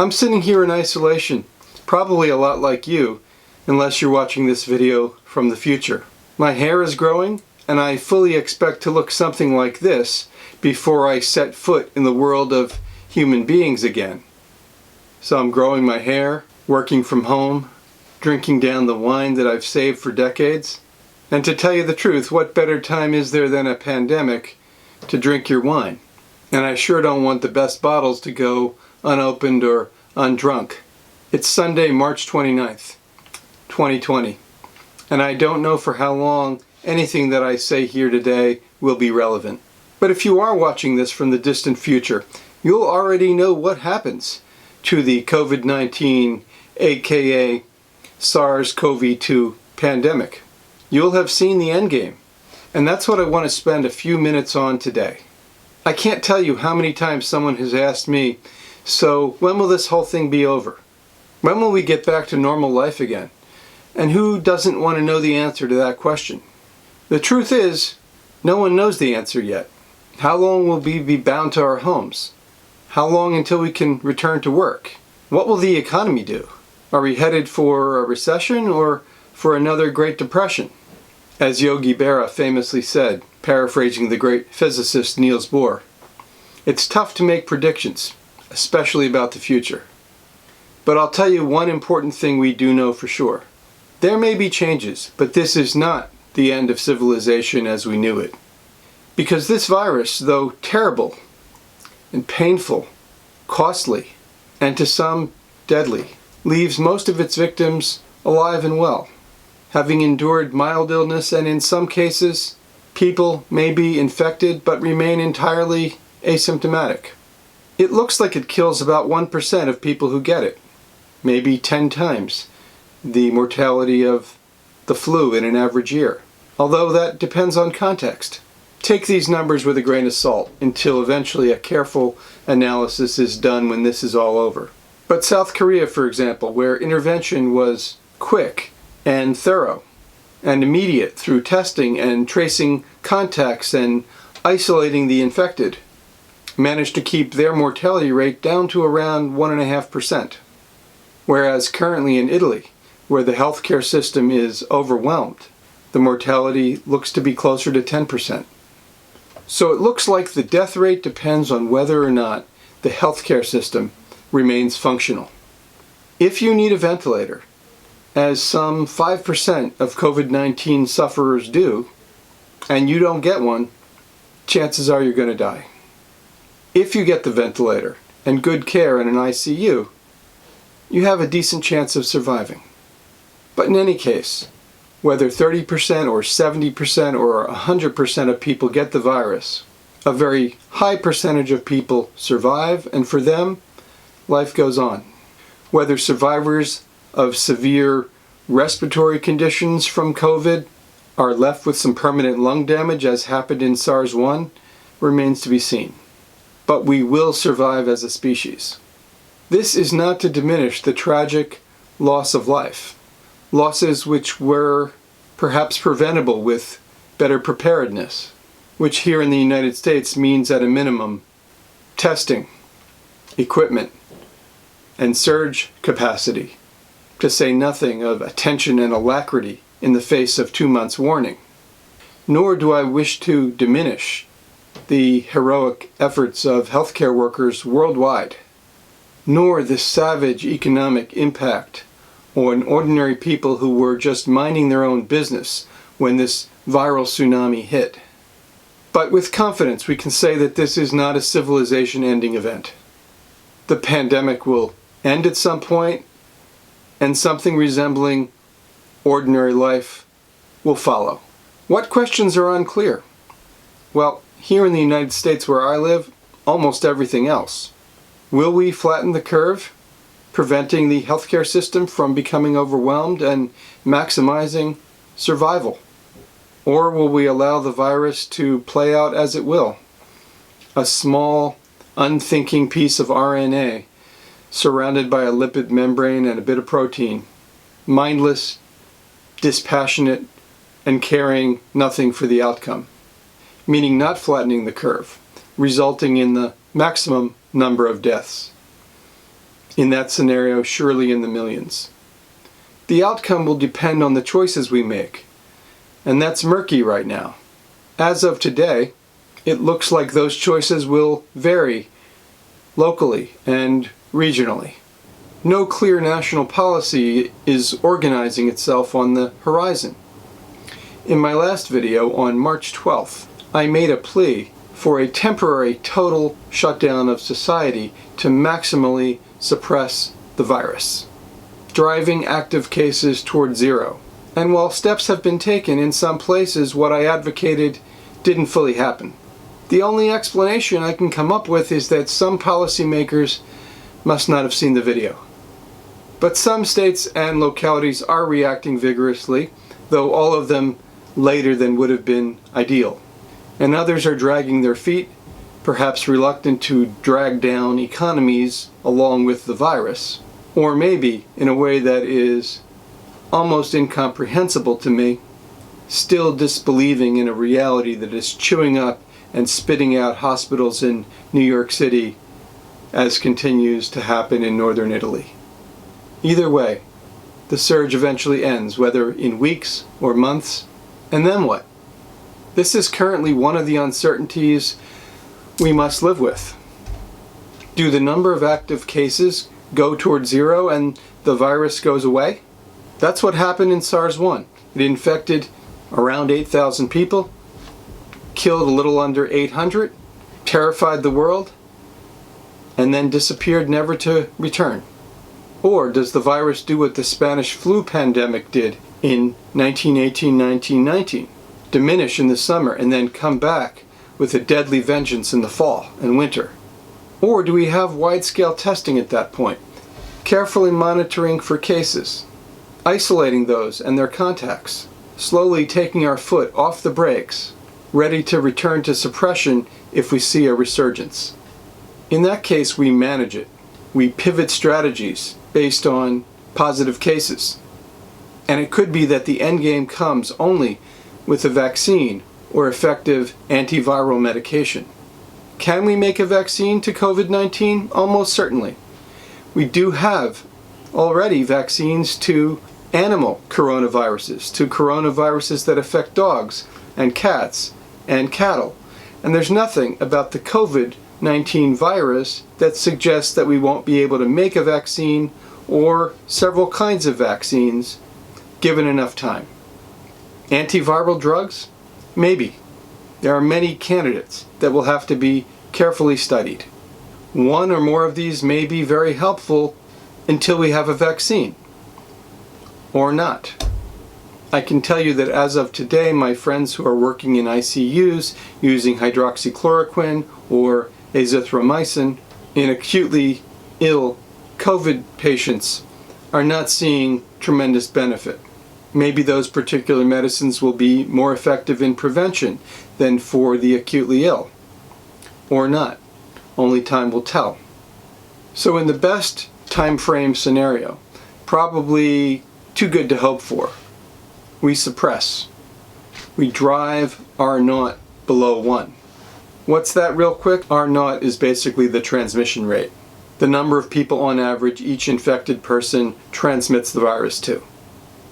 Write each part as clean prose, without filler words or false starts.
I'm sitting here in isolation, probably a lot like you, unless you're watching this video from the future. My hair is growing, and I fully expect to look something like this before I set foot in the world of human beings again. So I'm growing my hair, working from home, drinking down the wine that I've saved for decades. And to tell you the truth, what better time is there than a pandemic to drink your wine? And I sure don't want the best bottles to go unopened or undrunk. It's Sunday, March 29th, 2020. And I don't know for how long anything that I say here today will be relevant. But if you are watching this from the distant future, you'll already know what happens to the COVID-19, aka SARS-CoV-2 pandemic. You'll have seen the endgame. And that's what I want to spend a few minutes on today. I can't tell you how many times someone has asked me, so when will this whole thing be over? When will we get back to normal life again? And who doesn't want to know the answer to that question? The truth is, no one knows the answer yet. How long will we be bound to our homes? How long until we can return to work? What will the economy do? Are we headed for a recession or for another Great Depression? As Yogi Berra famously said, paraphrasing the great physicist Niels Bohr, it's tough to make predictions, especially about the future. But I'll tell you one important thing we do know for sure. There may be changes, but this is not the end of civilization as we knew it. Because this virus, though terrible and painful, costly, and to some deadly, leaves most of its victims alive and well, having endured mild illness, and in some cases, people may be infected but remain entirely asymptomatic. It looks like it kills about 1% of people who get it, maybe 10 times the mortality of the flu in an average year, although that depends on context. Take these numbers with a grain of salt until eventually a careful analysis is done when this is all over. But South Korea, for example, where intervention was quick and thorough and immediate through testing and tracing contacts and isolating the infected, managed to keep their mortality rate down to around 1.5%. Whereas currently in Italy, where the healthcare system is overwhelmed, the mortality looks to be closer to 10%. So it looks like the death rate depends on whether or not the healthcare system remains functional. If you need a ventilator, as some 5% of COVID-19 sufferers do, and you don't get one, chances are you're going to die. If you get the ventilator and good care in an ICU, you have a decent chance of surviving. But in any case, whether 30% or 70% or 100% of people get the virus, a very high percentage of people survive, and for them, life goes on. Whether survivors of severe respiratory conditions from COVID are left with some permanent lung damage, as happened in SARS-1, remains to be seen. But we will survive as a species. This is not to diminish the tragic loss of life. Losses which were perhaps preventable with better preparedness, which here in the United States means at a minimum testing, equipment, and surge capacity, to say nothing of attention and alacrity in the face of 2 months' warning. Nor do I wish to diminish the heroic efforts of healthcare workers worldwide, nor the savage economic impact on ordinary people who were just minding their own business when this viral tsunami hit. But with confidence we can say that this is not a civilization-ending event. The pandemic will end at some point, and something resembling ordinary life will follow. What questions are unclear? Well, here in the United States where I live, almost everything else. Will we flatten the curve, preventing the healthcare system from becoming overwhelmed and maximizing survival? Or will we allow the virus to play out as it will? A small, unthinking piece of RNA surrounded by a lipid membrane and a bit of protein, mindless, dispassionate, and caring nothing for the outcome, meaning not flattening the curve, resulting in the maximum number of deaths. In that scenario, surely in the millions. The outcome will depend on the choices we make, and that's murky right now. As of today, it looks like those choices will vary locally and regionally. No clear national policy is organizing itself on the horizon. In my last video on March 12th, I made a plea for a temporary total shutdown of society to maximally suppress the virus, driving active cases toward zero. And while steps have been taken in some places, what I advocated didn't fully happen. The only explanation I can come up with is that some policymakers must not have seen the video. But some states and localities are reacting vigorously, though all of them later than would have been ideal. And others are dragging their feet, perhaps reluctant to drag down economies along with the virus, or maybe in a way that is almost incomprehensible to me, still disbelieving in a reality that is chewing up and spitting out hospitals in New York City, as continues to happen in northern Italy. Either way, the surge eventually ends, whether in weeks or months, and then what? This is currently one of the uncertainties we must live with. Do the number of active cases go toward zero and the virus goes away? That's what happened in SARS-1. It infected around 8,000 people, killed a little under 800, terrified the world, and then disappeared never to return. Or does the virus do what the Spanish flu pandemic did in 1918-1919? Diminish in the summer and then come back with a deadly vengeance in the fall and winter? Or do we have wide-scale testing at that point, carefully monitoring for cases, isolating those and their contacts, slowly taking our foot off the brakes, ready to return to suppression if we see a resurgence? In that case, we manage it. We pivot strategies based on positive cases. And it could be that the endgame comes only with a vaccine or effective antiviral medication. Can we make a vaccine to COVID-19? Almost certainly. We do have already vaccines to animal coronaviruses, to coronaviruses that affect dogs and cats and cattle. And there's nothing about the COVID-19 virus that suggests that we won't be able to make a vaccine or several kinds of vaccines given enough time. Antiviral drugs? Maybe. There are many candidates that will have to be carefully studied. One or more of these may be very helpful until we have a vaccine. Or not. I can tell you that as of today, my friends who are working in ICUs using hydroxychloroquine or azithromycin in acutely ill COVID patients are not seeing tremendous benefit. Maybe those particular medicines will be more effective in prevention than for the acutely ill. Or not. Only time will tell. So in the best time frame scenario, probably too good to hope for, we suppress. We drive R0 below 1. What's that real quick? R0 is basically the transmission rate. The number of people on average each infected person transmits the virus to.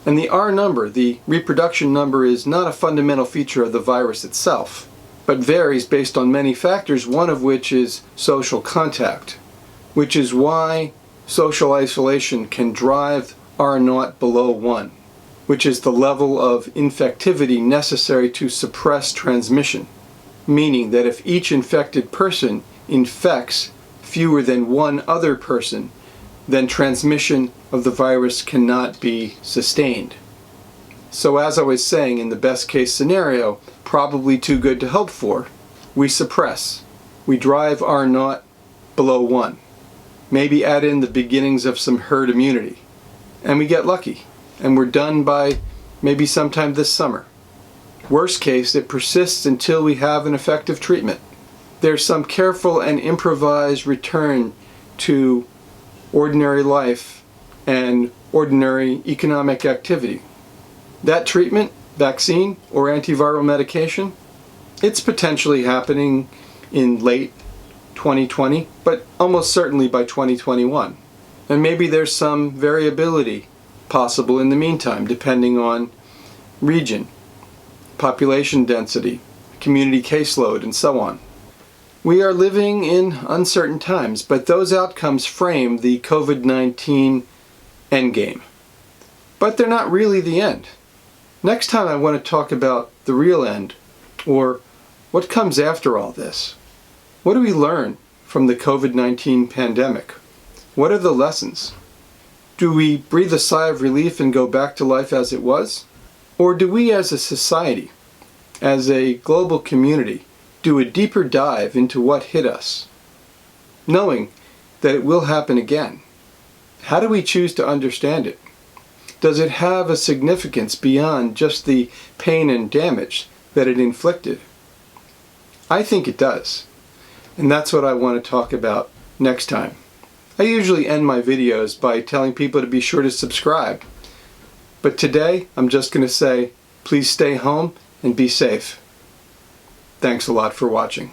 And the R number, the reproduction number, is not a fundamental feature of the virus itself, but varies based on many factors, one of which is social contact, which is why social isolation can drive R0 below 1, which is the level of infectivity necessary to suppress transmission, meaning that if each infected person infects fewer than one other person, then transmission of the virus cannot be sustained. So as I was saying, in the best case scenario, probably too good to hope for, we suppress. We drive R0 below 1. Maybe add in the beginnings of some herd immunity. And we get lucky. And we're done by maybe sometime this summer. Worst case, it persists until we have an effective treatment. There's some careful and improvised return to ordinary life and ordinary economic activity. That treatment, vaccine, or antiviral medication, it's potentially happening in late 2020, but almost certainly by 2021. And maybe there's some variability possible in the meantime, depending on region, population density, community caseload, and so on. We are living in uncertain times, but those outcomes frame the COVID-19 endgame. But they're not really the end. Next time I want to talk about the real end, or what comes after all this. What do we learn from the COVID-19 pandemic? What are the lessons? Do we breathe a sigh of relief and go back to life as it was? Or do we as a society, as a global community, do a deeper dive into what hit us, knowing that it will happen again? How do we choose to understand it? Does it have a significance beyond just the pain and damage that it inflicted? I think it does. And that's what I want to talk about next time. I usually end my videos by telling people to be sure to subscribe. But today, I'm just going to say, please stay home and be safe. Thanks a lot for watching.